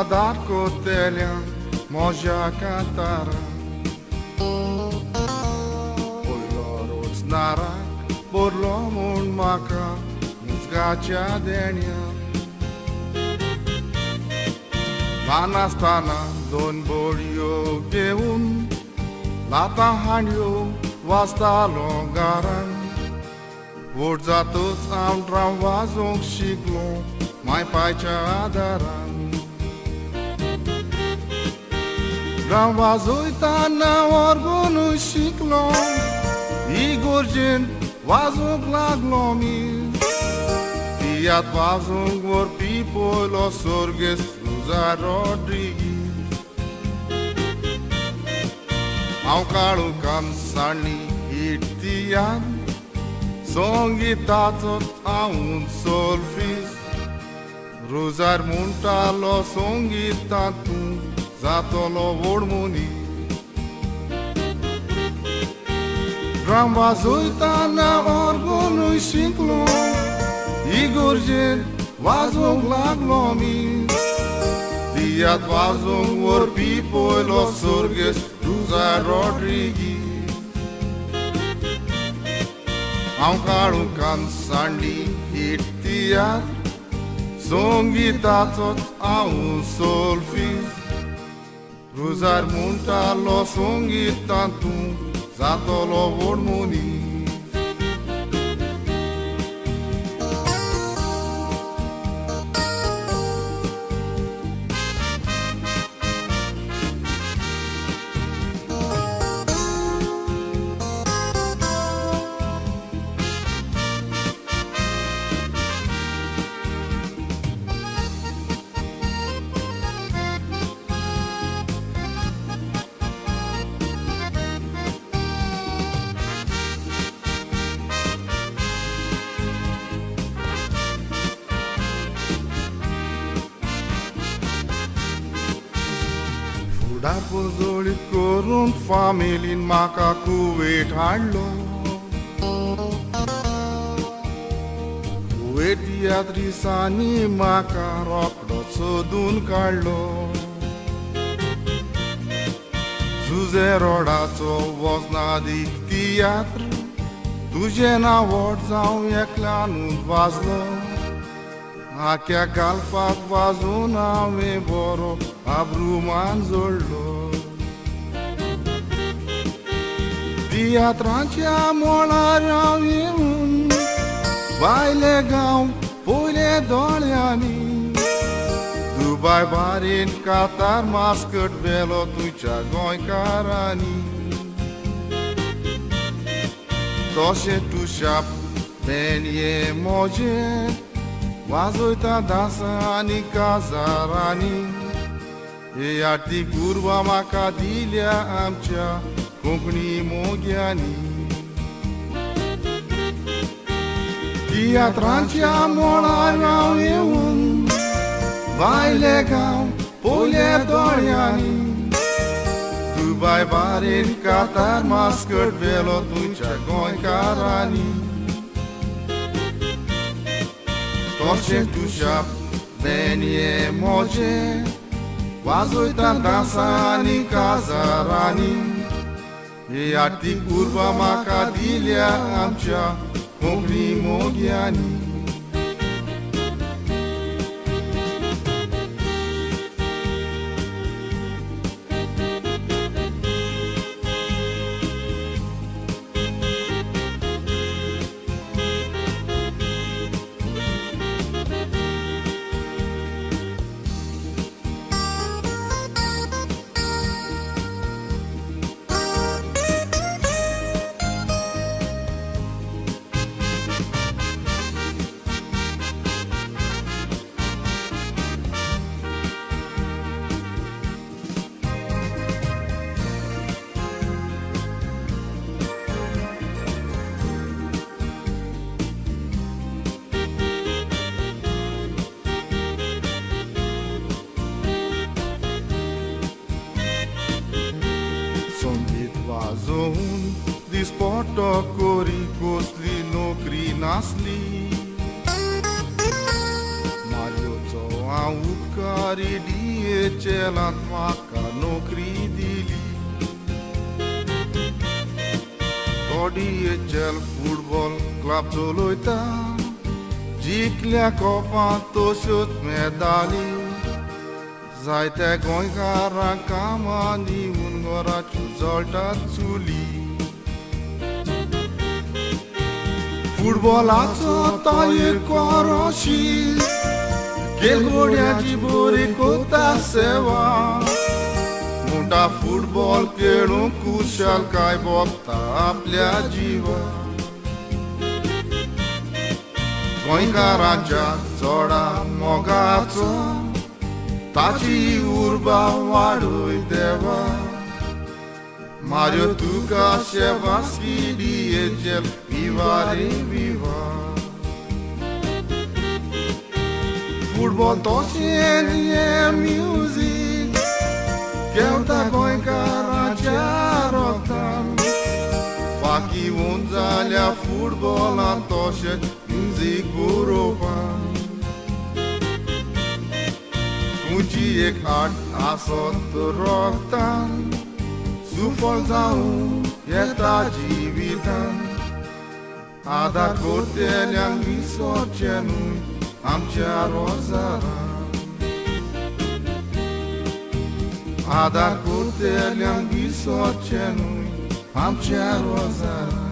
dar cotelea moja catara Boilorul snara borlomul maca Muzgacea denia Vanastana don borio geun Lata hanyo vasta longaran Vorza toți am tramvazong shiglo Mai paicea adaran Tramvazoita na orgonu shiglo Igorgen vazong laglomi Tiat vazong vor people los sorges Luza Rodriguez Au calu cam sani itian Songitatot a un solfis Rozar munta lo songitatu Zato lo vormoni Rambazoita na orgonui shiklo Igorgen vazong laglomi Diat vazong vorbi poi lo sorges Rozar Rodriguez Am calu cam sandi itiat Songitatot a un solfis Rozar munta lo songitatu Zato lo vormoni Dapozoli corun familin maca Kuwait hallo Kuwait yatrisani maca rokdo sodun kallo Zuzerodaco vozna dik teatr Tuže na vodzau eklanut vazlo Achea galfat vazuna me boro abruman zollo Dia trancea molarea un Vai legau poile doleani Dubai barin Qatar mascot velo tucea goi carani Toshe tu shap benie moje Vazoita dansa ani kazarani E arti curva macadilha amcea Compni moghiani Dia trancea molarea un Vai legau poile doriani Dubai barin Qatar mascot velo tuncea goi carani Torce tu shap benie moje Vazoita dansa ani kazarani E arti curva macadilha amcea Compni moghiani Vazon disporto coricos lino crinasli Mario to au मुखारी चेलांत म्हाका नोकरी दिली DHL football club चलयता जिखल्या कोपांत तश्योच मेदाली जायत्या गोंयकारांक कामां दिवन घराच्यो जळटात चुली फुटबॉलाचो तो एक कोरोशी केलगोड्याची बरी कोता सेवा मोठा फुटबॉल खेळूंक कुशलकाय भोगता आपल्या जिवा गोंयकारांच्या चोडा मोगाचो ताची उर्बा वाडोय देवा Mario तुका शेवास्की DHL विवा रे विवा फुटबॉल तोशें हें म्युजीक केवता गोंयकारांच्या रोगतान फाकी वोन जाल्या फुटबॉलांत तोशें म्युजीक बरोवपाक खंयची एक आर्ट आसत रोगतान सुफल जावं येता जिवितान आदार करतेल्यांक विसरचें न्हय आमच्या रोजारान आदार करतेल्यांक विसरचें न्हय आमच्या रोजारान